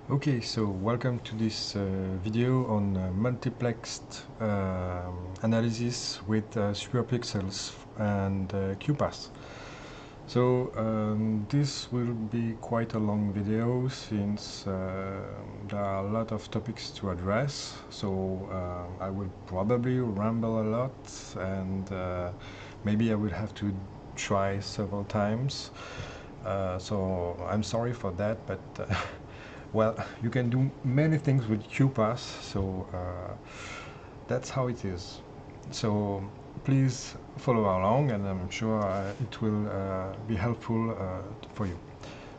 Okay, so welcome to this video on multiplexed analysis with superpixels and QuPath. So this will be quite a long video since there are a lot of topics to address. So I will probably ramble a lot and maybe I will have to try several times. So I'm sorry for that, but well, you can do many things with QuPath, so that's how it is. So please follow along, and I'm sure it will be helpful for you.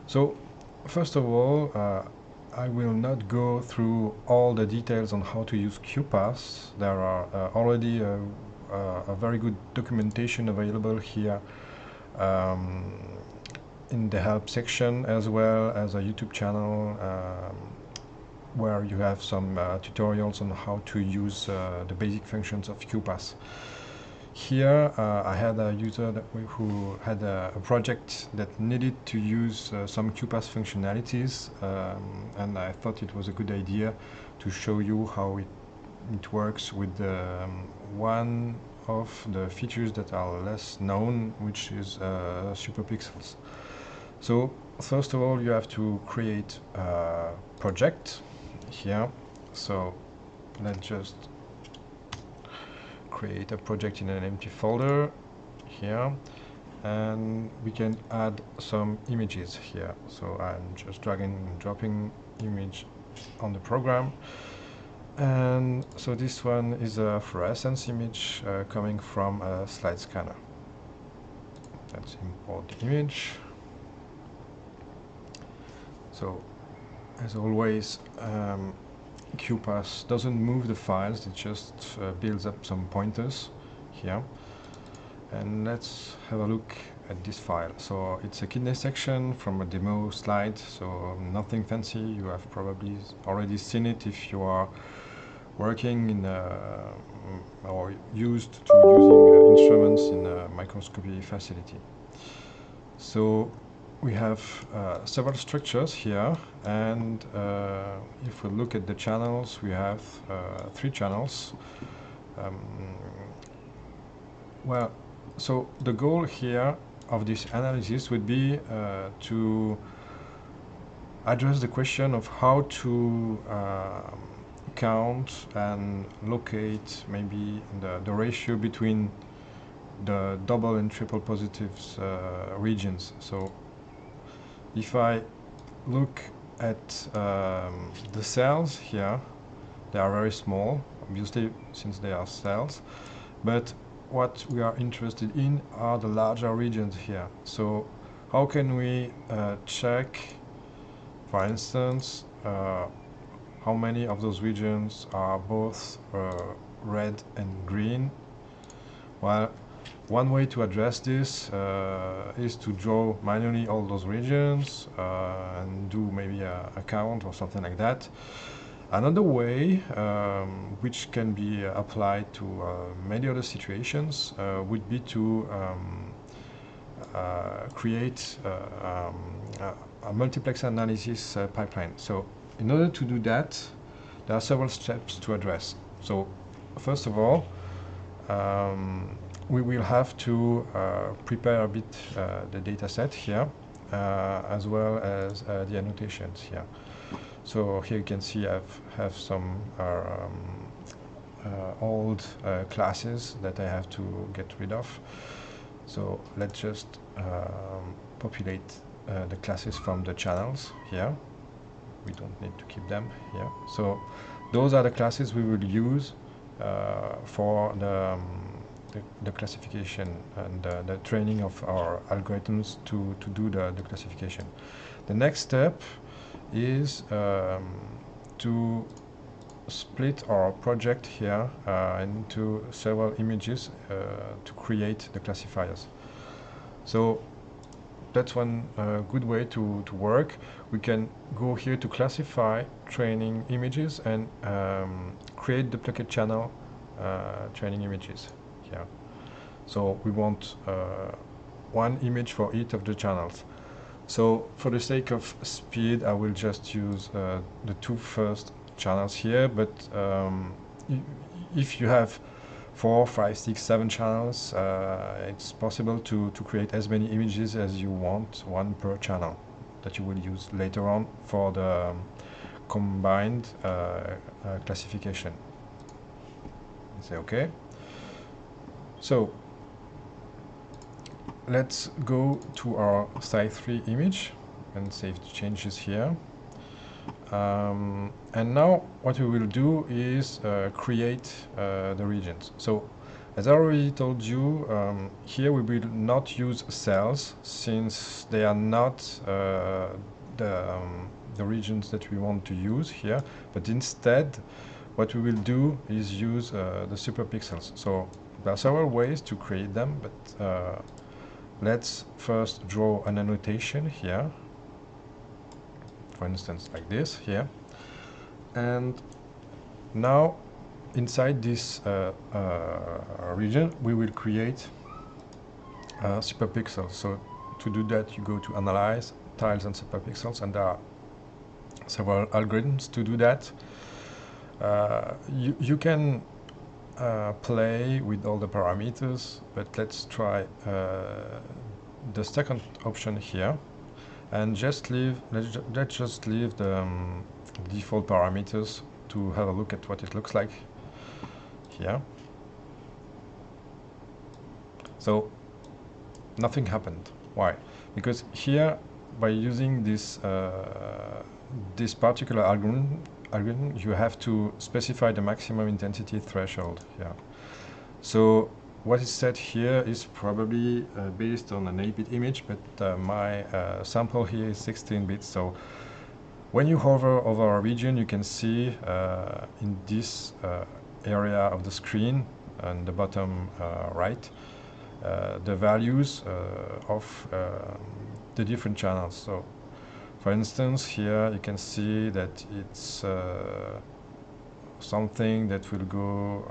So first of all, I will not go through all the details on how to use QuPath. There are already a very good documentation available here in the help section, as well as a YouTube channel where you have some tutorials on how to use the basic functions of QuPath. Here I had a user who had a project that needed to use some QuPath functionalities, and I thought it was a good idea to show you how it works with one of the features that are less known, which is superpixels. So first of all, you have to create a project here. So let's just create a project in an empty folder here, and we can add some images here. So I'm just dragging and dropping image on the program. And so this one is a fluorescence image coming from a slide scanner. Let's import the image. So, as always, QuPath doesn't move the files, it just builds up some pointers here. And let's have a look at this file. So it's a kidney section from a demo slide, so nothing fancy. You have probably already seen it if you are working in or used to using instruments in a microscopy facility. So we have several structures here, and if we look at the channels, we have 3 channels. Well, so the goal here of this analysis would be to address the question of how to count and locate maybe the ratio between the double and triple positives regions. So if I look at the cells here, they are very small, obviously, since they are cells, but what we are interested in are the larger regions here. So how can we check, for instance, how many of those regions are both red and green? Well, one way to address this is to draw manually all those regions and do maybe a count or something like that. Another way, which can be applied to many other situations, would be to create a multiplex analysis pipeline. So in order to do that, there are several steps to address. So first of all, we will have to prepare a bit the data set here, as well as the annotations here. So here you can see I have some old classes that I have to get rid of. So let's just populate the classes from the channels here. We don't need to keep them here. So those are the classes we will use for the classification and the training of our algorithms to do the classification. The next step is to split our project here into several images to create the classifiers. So that's one good way to work. We can go here to classify training images and create duplicate channel training images here. So we want one image for each of the channels. So for the sake of speed, I will just use the two first channels here, but if you have 4, 5, 6, 7 channels, it's possible to create as many images as you want, one per channel, that you will use later on for the combined classification. Say OK. So let's go to our site 3 image and save the changes here. And now what we will do is create the regions. So as I already told you, here we will not use cells since they are not the regions that we want to use here, but instead what we will do is use the superpixels. So there are several ways to create them, but let's first draw an annotation here, for instance like this here, and now inside this region we will create superpixels. So to do that you go to Analyze, Tiles and Superpixels, and there are several algorithms to do that. You can play with all the parameters, but let's try the second option here, and let's just leave the default parameters to have a look at what it looks like here. So nothing happened. Why? Because here, by using this this particular algorithm, you have to specify the maximum intensity threshold here. So what is set here is probably based on an 8-bit image, but my sample here is 16 bits. So when you hover over a region, you can see in this area of the screen on the bottom right the values of the different channels. So for instance, here you can see that it's something that will go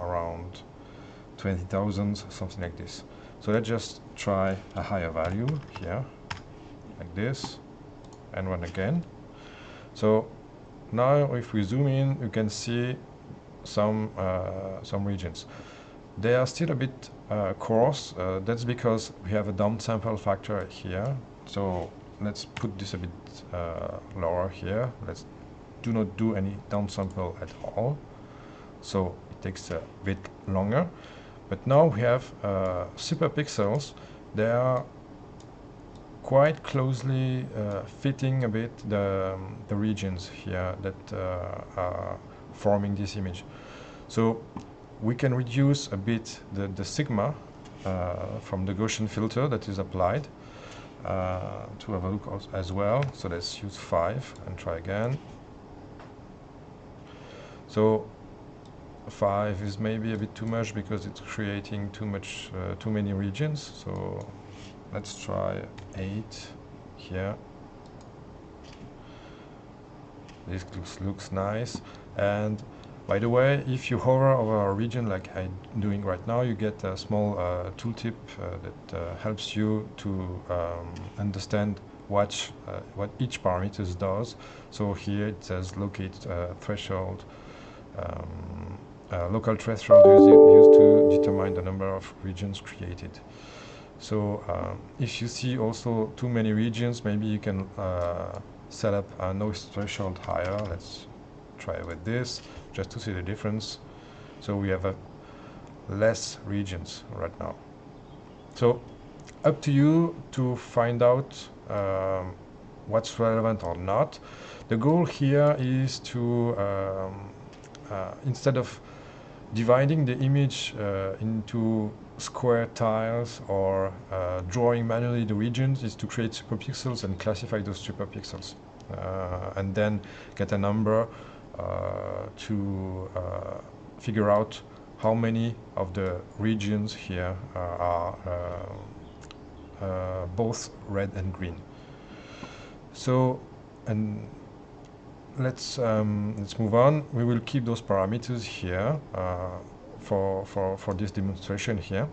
around 20,000, something like this. So let's just try a higher value here, like this, and run again. So now if we zoom in, you can see some regions. They are still a bit coarse. That's because we have a downsample factor here. So let's put this a bit lower here. Let's do not do any downsample at all. So it takes a bit longer. But now we have superpixels. They are quite closely fitting a bit the regions here that are forming this image. So we can reduce a bit the sigma from the Gaussian filter that is applied to have a look as well. So let's use 5 and try again. So 5 is maybe a bit too much because it's creating too many regions. So let's try 8 here. This looks nice. And by the way, if you hover over a region like I'm doing right now, you get a small tooltip that helps you to understand what each parameter does. So here it says locate threshold, local threshold used to determine the number of regions created. So if you see also too many regions, maybe you can set up a noise threshold higher. Let's try with this just to see the difference. So we have less regions right now. So up to you to find out what's relevant or not. The goal here is to instead of dividing the image into square tiles or drawing manually the regions, is to create superpixels and classify those superpixels and then get a number to figure out how many of the regions here are both red and green. So, and let's move on. We will keep those parameters here for this demonstration here.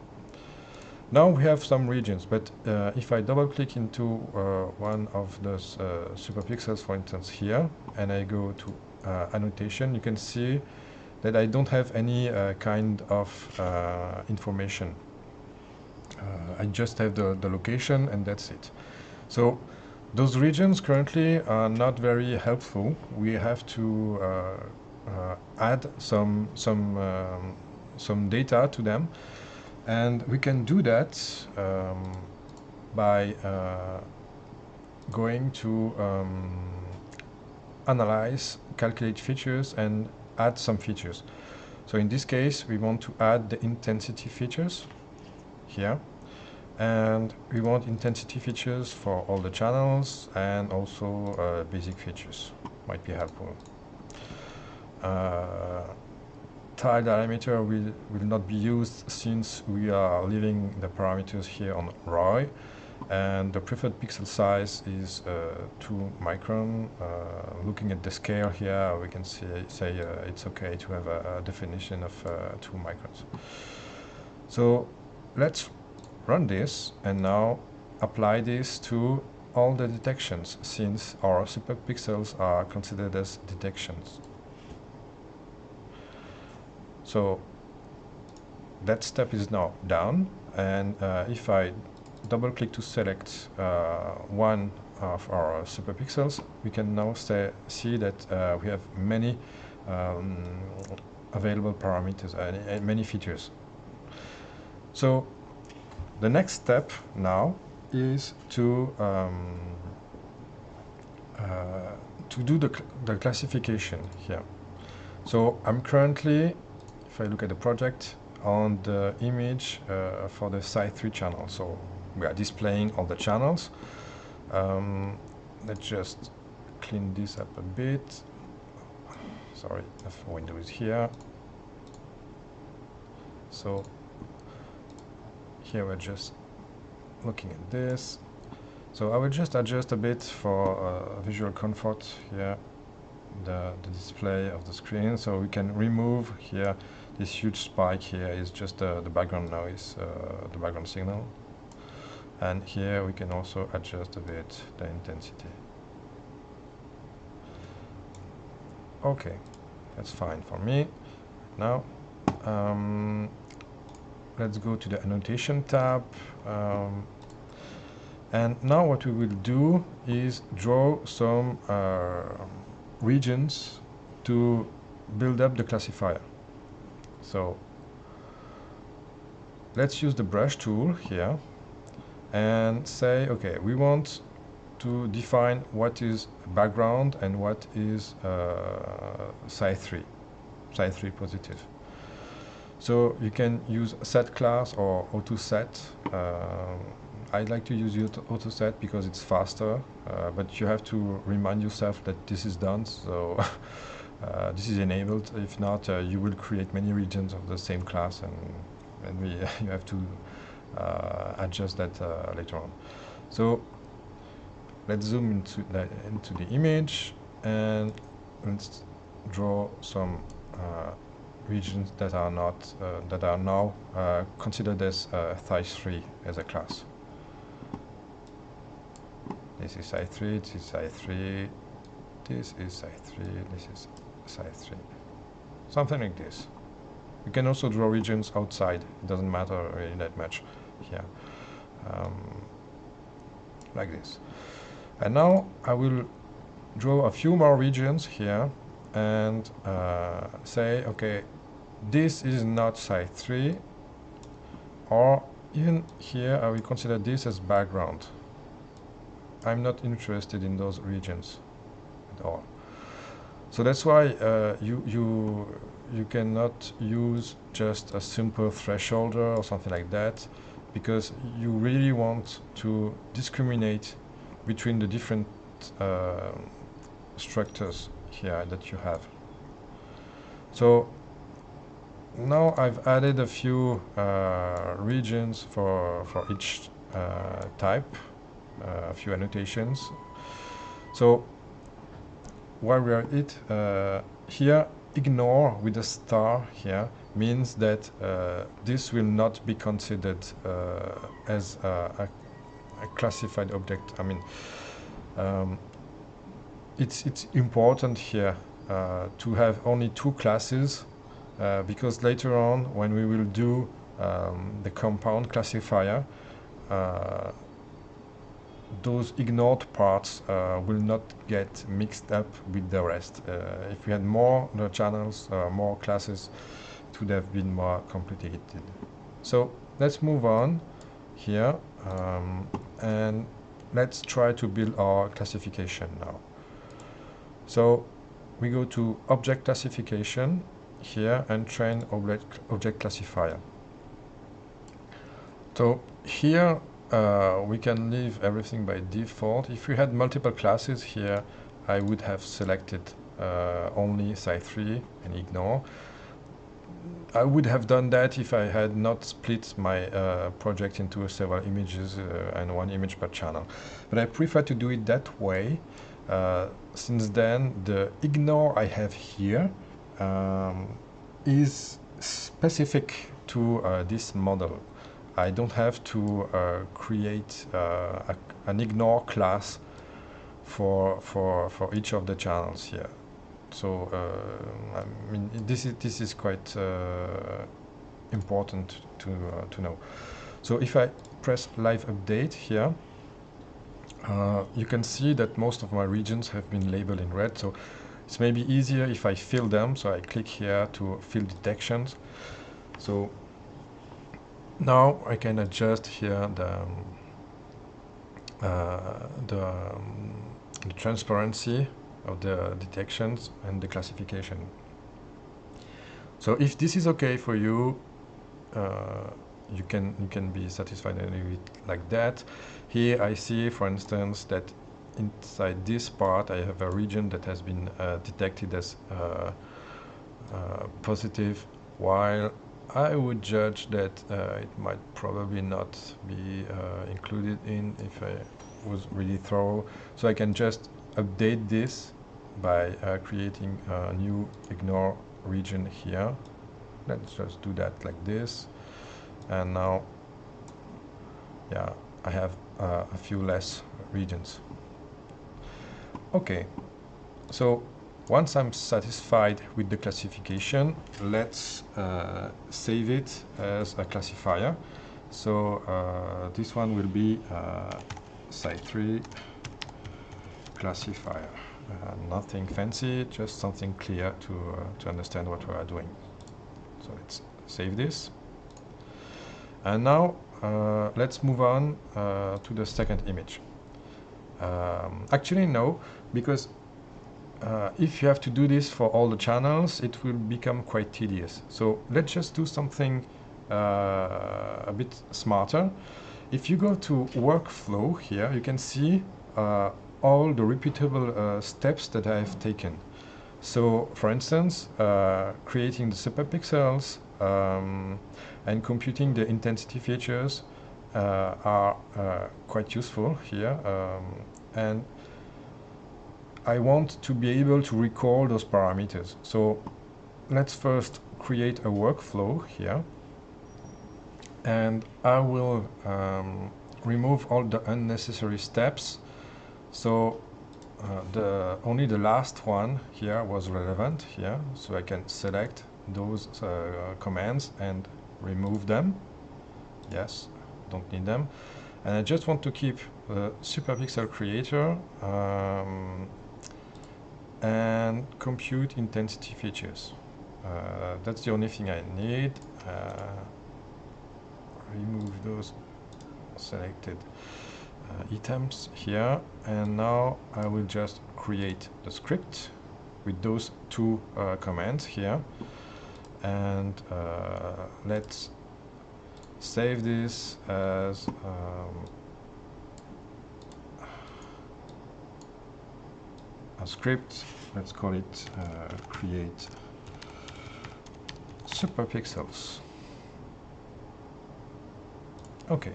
Now we have some regions, but if I double click into one of those superpixels, for instance here, and I go to annotation, you can see that I don't have any kind of information. I just have the location, and that's it. So those regions currently are not very helpful. We have to add some data to them, and we can do that by going to analyze, calculate features, and add some features. So in this case, we want to add the intensity features here, and we want intensity features for all the channels, and also basic features might be helpful. Tile diameter will not be used since we are leaving the parameters here on ROI, and the preferred pixel size is 2 micron. Looking at the scale here, we can say it's okay to have a definition of 2 microns. So let's run this and now apply this to all the detections, since our superpixels are considered as detections. So that step is now done, and if I double click to select one of our superpixels, we can now see that we have many available parameters and many features. So the next step now is to do the classification here. So I'm currently, if I look at the project, on the image for the CIF channel. So we are displaying all the channels. Let's just clean this up a bit. Sorry, the window is here. So here we're just looking at this. So I will just adjust a bit for visual comfort here, the display of the screen. So we can remove here this huge spike here is just the background noise, the background signal. And here we can also adjust a bit the intensity. Okay, that's fine for me. Now let's go to the annotation tab. And now what we will do is draw some regions to build up the classifier. So let's use the brush tool here and say, okay, we want to define what is background and what is CIF3 positive. So you can use set class or auto set. I'd like to use auto set because it's faster, but you have to remind yourself that this is done. So this is enabled. If not, you will create many regions of the same class, and you have to adjust that later on. So let's zoom into the image, and let's draw some regions that are not that are now considered as CIF3 as a class. This is CIF3, this is CIF3, this is CIF3, this is CIF3. Something like this. You can also draw regions outside. It doesn't matter really that much here. Like this. And now I will draw a few more regions here and say, okay, this is not CIF3, or even here I will consider this as background. I'm not interested in those regions at all. So that's why you cannot use just a simple tresholder or something like that, because you really want to discriminate between the different structures here that you have. So now I've added a few regions for each type, a few annotations. So while we are at it, here, ignore with a star here means that this will not be considered as a classified object. I mean, it's important here to have only two classes because later on, when we will do the compound classifier, those ignored parts will not get mixed up with the rest. If we had more channels, more classes, it would have been more complicated. So let's move on here and let's try to build our classification now. So we go to object classification here and train object classifier. So here we can leave everything by default. If we had multiple classes here, I would have selected only CIF and ignore. I would have done that if I had not split my project into several images and one image per channel. But I prefer to do it that way. Since then, the ignore I have here is specific to this model. I don't have to create an ignore class for each of the channels here. So I mean, this is quite important to know. So if I press live update here, you can see that most of my regions have been labeled in red. So it's maybe easier if I fill them. So I click here to fill detections. So now I can adjust here the transparency of the detections and the classification. So if this is okay for you, you can be satisfied with it like that. Here I see, for instance, that inside this part I have a region that has been detected as positive, while I would judge that it might probably not be included in if I was really thorough. So I can just update this by creating a new ignore region here. Let's just do that like this. And now, yeah, I have a few less regions. Okay, so once I'm satisfied with the classification, let's save it as a classifier. So this one will be CIF classifier. Nothing fancy, just something clear to understand what we are doing. So let's save this. And now let's move on to the second image. Actually, no, because if you have to do this for all the channels, it will become quite tedious. So let's just do something a bit smarter. If you go to workflow here, you can see all the repeatable steps that I have taken. So, for instance, creating the superpixels and computing the intensity features are quite useful here. And I want to be able to recall those parameters. So let's first create a workflow here. And I will remove all the unnecessary steps. So only the last one here was relevant here. So I can select those commands and remove them. Yes, don't need them. And I just want to keep the superpixel creator and compute intensity features. That's the only thing I need. Remove those selected items here, and now I will just create the script with those two commands here, and let's save this as a script. Let's call it create superpixels. Okay,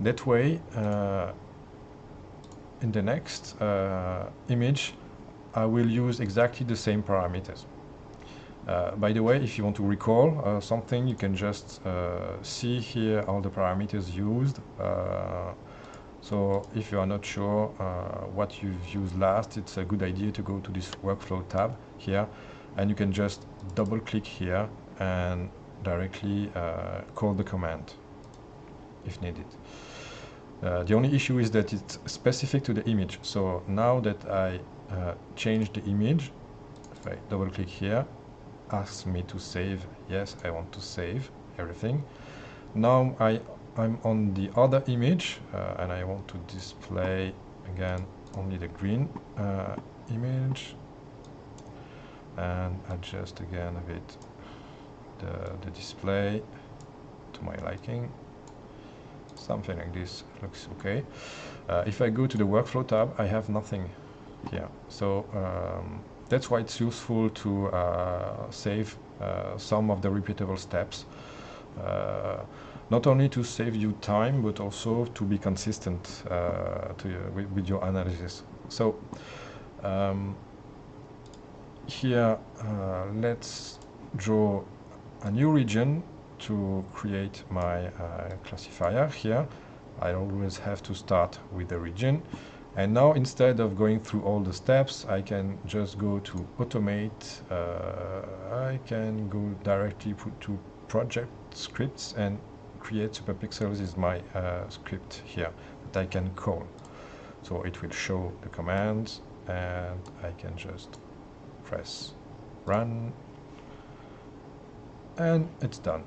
that way in the next image I will use exactly the same parameters. By the way, if you want to recall something, you can just see here all the parameters used. So if you are not sure what you've used last, it's a good idea to go to this workflow tab here, and you can just double click here and directly call the command if needed. The only issue is that it's specific to the image. So now that I changed the image, if I double click here, asks me to save. Yes, I want to save everything. Now I'm on the other image and I want to display again only the green image, and adjust again a bit the display to my liking. Something like this looks okay. If I go to the workflow tab, I have nothing here. So that's why it's useful to save some of the repeatable steps, not only to save you time, but also to be consistent with your analysis. So here let's draw a new region to create my classifier. Here I always have to start with the region, and now instead of going through all the steps, I can just go to automate. I can go directly to project scripts, and create superpixels is my script here that I can call. So it will show the commands, and I can just press run, and it's done.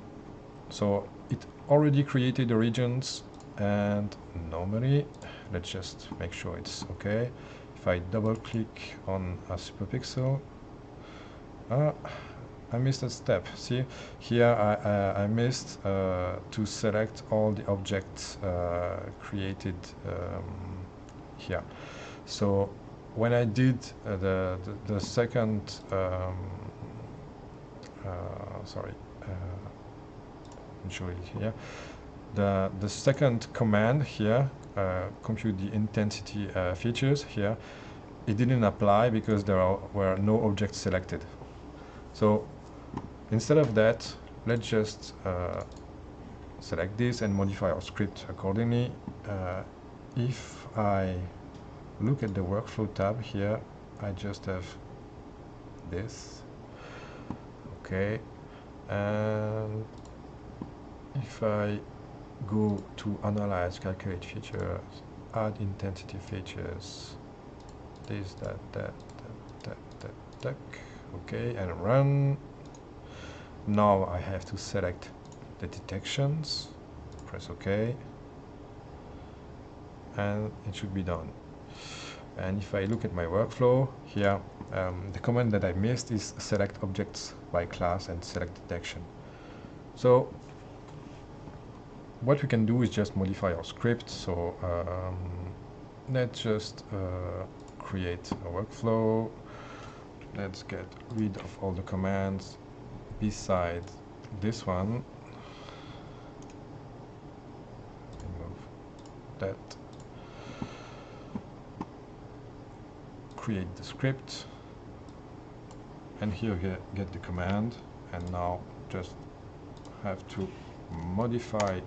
So it already created the regions, and normally, let's just make sure it's okay. If I double click on a superpixel, I missed a step. See, here I missed to select all the objects created here. So when I did the second, sorry, show it here. The second command here, compute the intensity features here, it didn't apply because there were no objects selected. So instead of that, let's just select this and modify our script accordingly. If I look at the workflow tab here, I just have this. Okay, and if I go to analyze, calculate features, add intensity features, this, that, okay, and run. Now I have to select the detections, press OK, and it should be done. And if I look at my workflow here, the command that I missed is select objects by class and select detection. So what we can do is just modify our script. So let's just create a workflow. Let's get rid of all the commands beside this one. Remove that. Create the script, and here get the command, and now just have to modify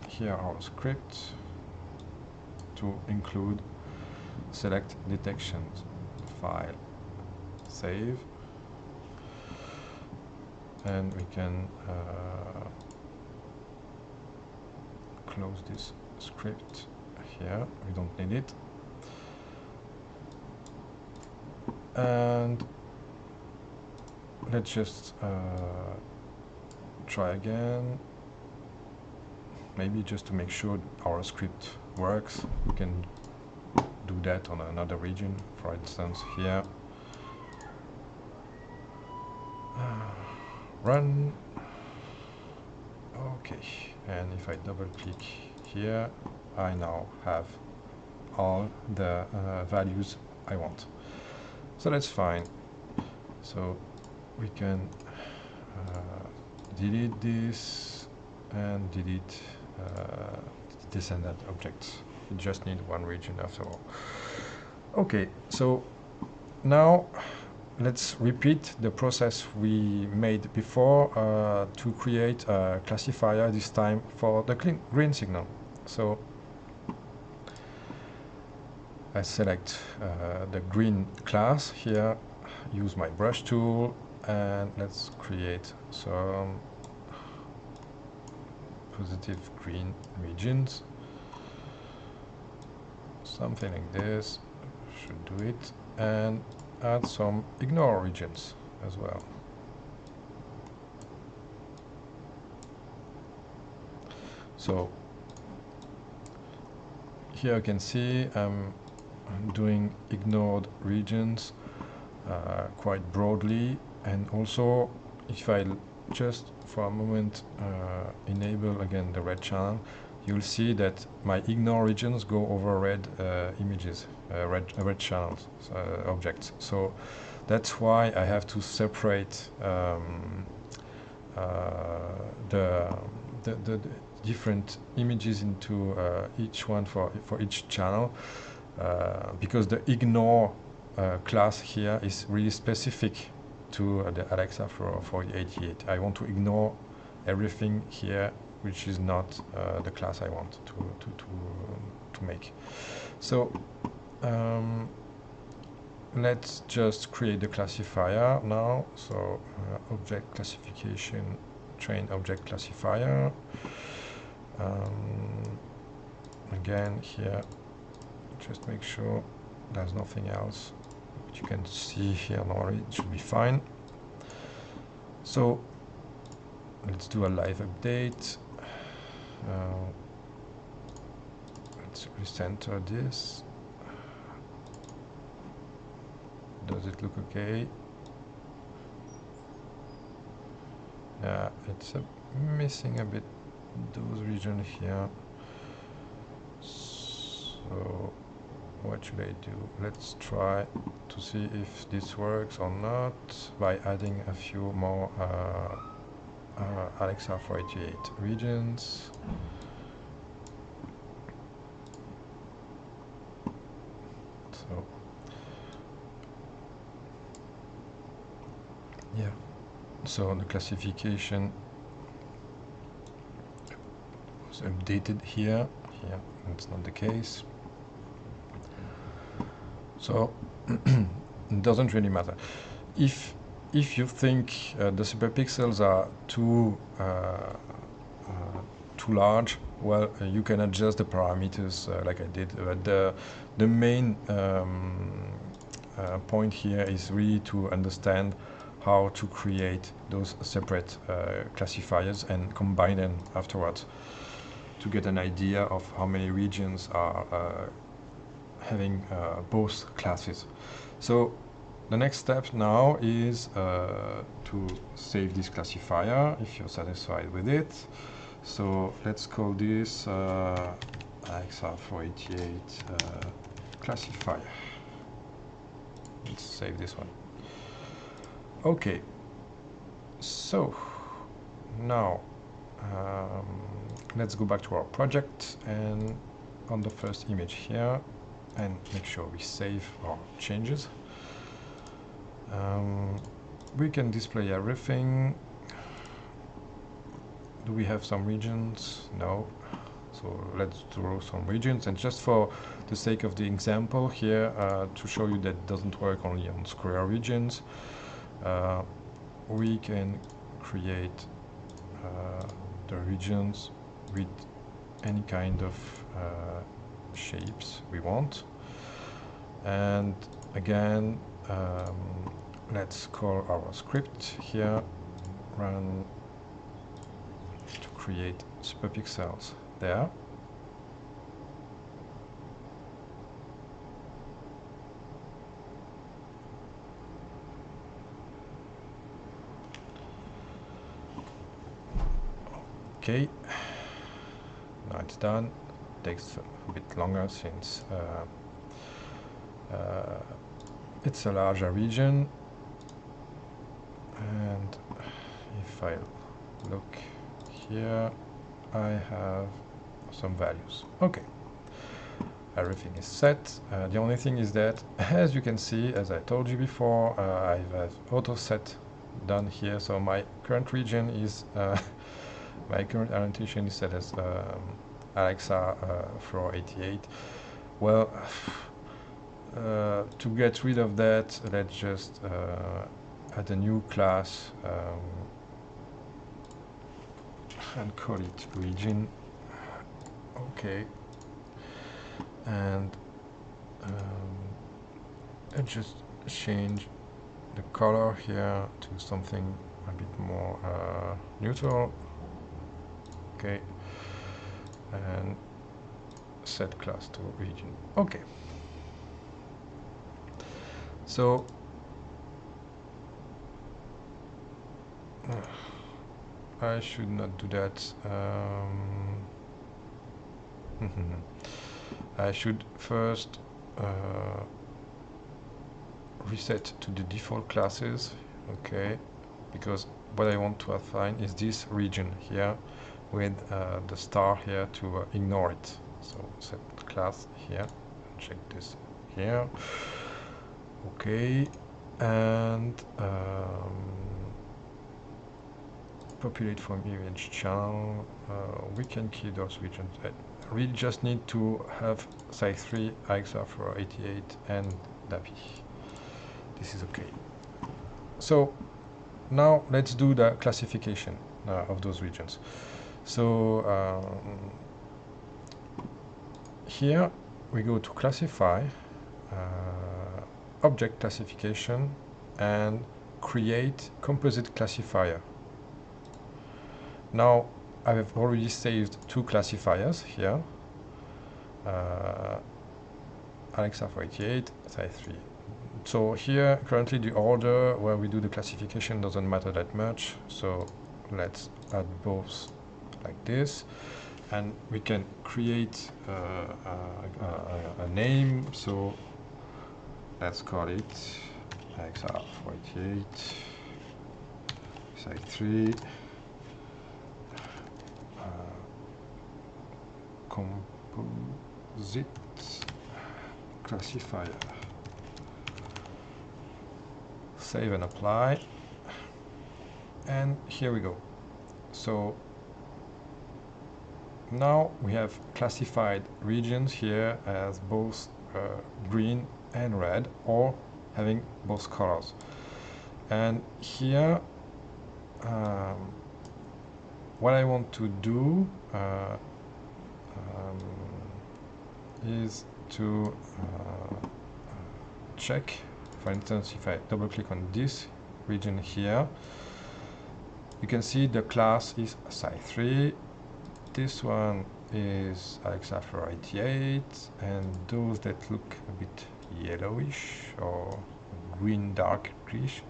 here our script to include select detections, file, save, and we can close this script here, we don't need it. And let's just try again, maybe just to make sure our script works. We can do that on another region, for instance here. Run. Okay, and if I double click here, I now have all the values I want. So that's fine. So we can delete this and delete descendant objects. You just need one region after all. Okay, so now let's repeat the process we made before to create a classifier, this time for the green signal. So I select the green class here, use my brush tool, and let's create some positive green regions. Something like this should do it, and add some ignore regions as well. So here you can see I'm doing ignored regions quite broadly, and also if I just for a moment enable again the red channel, you'll see that my ignore regions go over red images, red channels, objects. So that's why I have to separate the different images into each one for each channel, because the ignore class here is really specific to the Alexa 4088. I want to ignore everything here which is not the class I want to make. So let's just create the classifier now. So object classification, train object classifier. Again here, just make sure there's nothing else. What you can see here normally, it should be fine. So let's do a live update. Let's recenter this. Does it look okay? Yeah, it's missing a bit those regions here. So what should I do? Let's try to see if this works or not by adding a few more Alexa 488 regions. So yeah, so the classification was updated here. Here it's not the case. So it doesn't really matter. If you think the superpixels are too large, well, you can adjust the parameters like I did. But the main point here is really to understand how to create those separate classifiers and combine them afterwards to get an idea of how many regions are having both classes. So the next step now is to save this classifier if you're satisfied with it. So let's call this Alexa 488 classifier. Let's save this one. Okay, so now let's go back to our project and on the first image here, and make sure we save our changes. We can display everything. Do we have some regions? No. So let's draw some regions, and just for the sake of the example here, to show you that it doesn't work only on square regions, we can create the regions with any kind of shapes we want. And again, let's call our script here, run to create superpixels there. Okay, now it's done. Takes a bit longer since it's a larger region, and if I look here, I have some values. Okay, everything is set. The only thing is that, as you can see, as I told you before, I have auto set done here, so my current region is my current orientation is set as Alexa floor 88. Well, to get rid of that, let's just add a new class and call it region. Okay, and let's just change the color here to something a bit more neutral. Okay, and set class to region. Okay, so I should not do that. I should first reset to the default classes. Okay, because what I want to assign is this region here with the star here to ignore it. So set class here, check this here. Okay, and populate from image channel. We can keep those regions. We just need to have size 3, Alexa for 88 and DAPI. This is okay. So now let's do the classification of those regions. So here we go to classify, object classification, and create composite classifier. Now I have already saved 2 classifiers here, Alexa for 88, size 3. So here currently the order where we do the classification doesn't matter that much, so let's add both like this, and we can create a name. So let's call it Alexa for 88, size 3. Composite classifier. Save and apply, and here we go. So now we have classified regions here as both green and red, or having both colors. And here what I want to do is to check, for instance, if I double click on this region here, you can see the class is size 3, this one is Alexa for 88, and those that look a bit yellowish or green darkish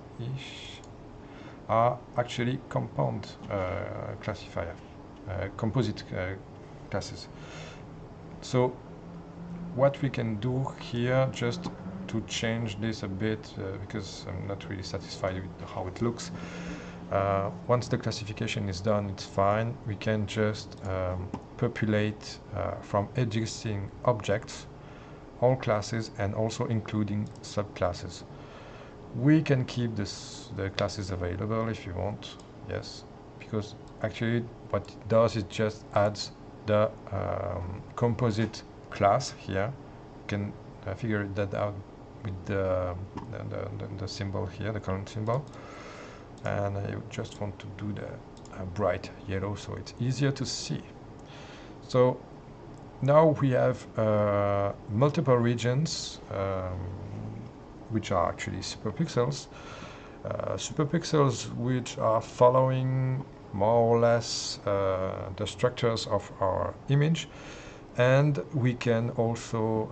are actually compound classifier, composite classes. So what we can do here, just to change this a bit, because I'm not really satisfied with how it looks. Once the classification is done, it's fine. We can just populate from existing objects all classes, and also including subclasses. We can keep the classes available if you want, yes, because actually what it does is just adds the composite class here. You can figure that out with the symbol here, the current symbol, and I just want to do the bright yellow so it's easier to see. So now we have multiple regions which are actually superpixels, superpixels which are following more or less the structures of our image, and we can also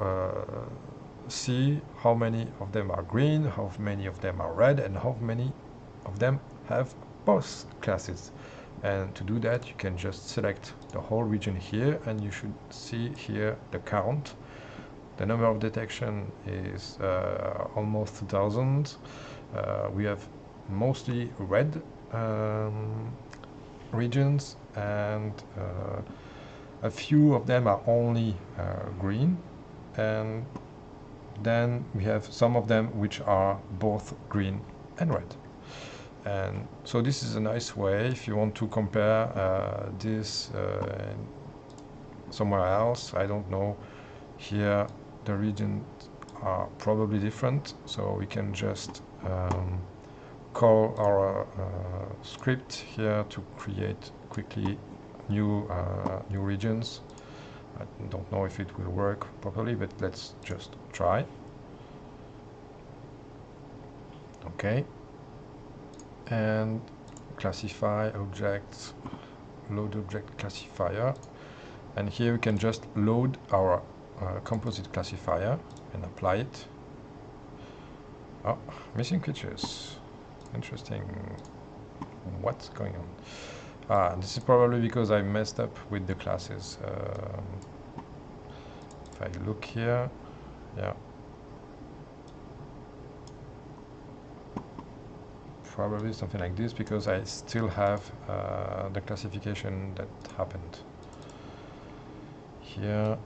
see how many of them are green, how many of them are red, and how many of them have both classes. And to do that, you can just select the whole region here, and you should see here the count. The number of detection is almost 2,000. We have mostly red regions, and a few of them are only green, and then we have some of them which are both green and red. And so this is a nice way if you want to compare this somewhere else. I don't know, here the regions are probably different, so we can just call our script here to create quickly new regions. I don't know if it will work properly, but let's just try. Okay, and classify objects, load object classifier, and here we can just load our composite classifier and apply it. Oh, missing features. Interesting. What's going on? This is probably because I messed up with the classes. If I look here, yeah, probably something like this, because I still have the classification that happened. Here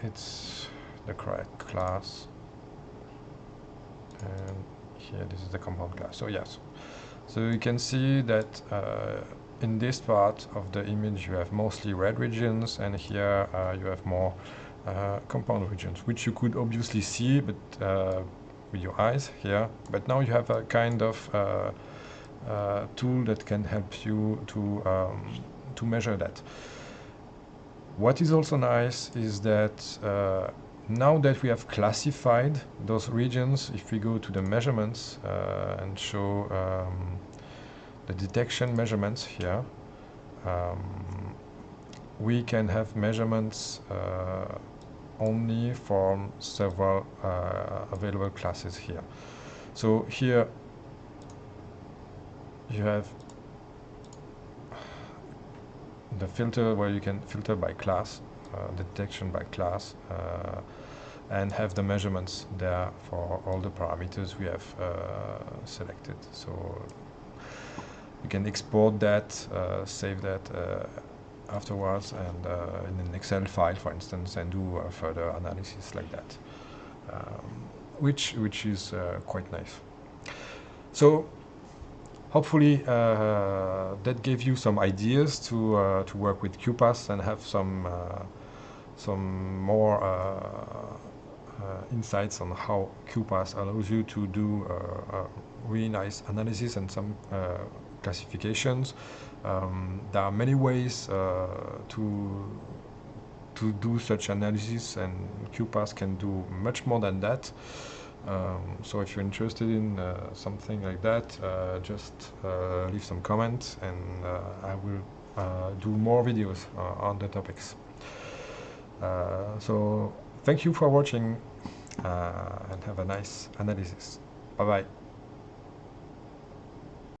it's the correct class, and here this is the compound class. So yes, so you can see that in this part of the image you have mostly red regions, and here you have more compound regions, which you could obviously see but with your eyes here, but now you have a kind of tool that can help you to measure that. What is also nice is that now that we have classified those regions, if we go to the measurements and show the detection measurements here, we can have measurements only from several available classes here. So here you have the filter where you can filter by class, detection by class, and have the measurements there for all the parameters we have selected. So you can export that, save that afterwards, and in an Excel file, for instance, and do further analysis like that, which is quite nice. So hopefully that gave you some ideas to work with QuPath and have some more insights on how QuPath allows you to do really nice analysis and some classifications. There are many ways to do such analysis, and QuPath can do much more than that. So if you're interested in something like that, just leave some comments, and I will do more videos on the topics. So thank you for watching, and have a nice analysis. Bye bye.